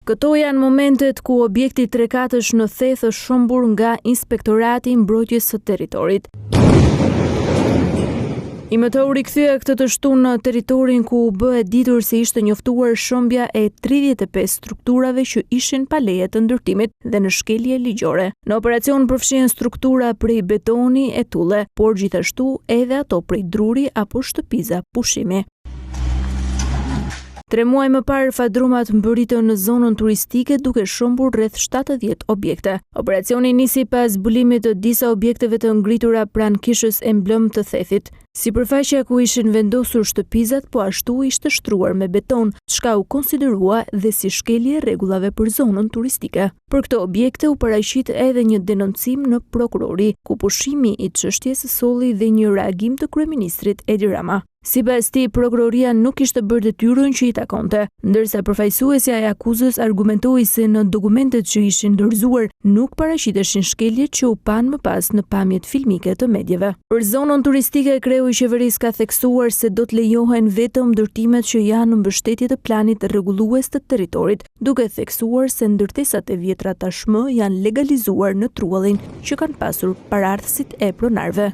Këto janë momentet ku objekti trekatësh në Theth është shëmbur nga Inspektorati i Mbrojtjes së Territorit. IMT-u rikthye këtë të shtunë në territorin ku u bë e ditur se ishte njoftuar shëmbja e 35 strukturave që ishin pa leje të ndërtimit dhe në shkelje ligjore. Në operacion përfshihen struktura prej betoni e tulle, por gjithashtu edhe ato prej druri apo shtëpiza pushimi. 3 muaj më parë fadrumat mbërritën në zonën turistike duke shëmbur rreth 70 objekte. Operacioni nisi pas zbulimit të disa objekteve të ngritura pranë kishës emblem të Thethit. Sipërfaqja ku ishin vendosur shtëpizat po ashtu ishte shtruar me beton, çka u konsiderua dhe si shkelje rregullave për zonën turistike. Për këto objekte u paraqit edhe një denoncim në prokurori, ku pushimi i çështjes solli dhe një reagim të kryeministrit Edi Rama. Sipas tij, prokuroria nuk kishte bërë detyrën që i takonte, ndërsa përfaqësuesja e akuzës argumentoi se në dokumentet që ishin dorëzuar nuk paraqiteshin shkeljet që u pan më pas në pamjet filmike të medjeve. Për zonën turistike, kreu i qeverisë ka theksuar se do të lejohen vetëm ndërtimet që janë në mbështetje të planit rregullues të territorit, duke theksuar se ndërtesat e vjetra tashmë janë legalizuar në trullin që kanë pasur paraardhësit e pronarëve.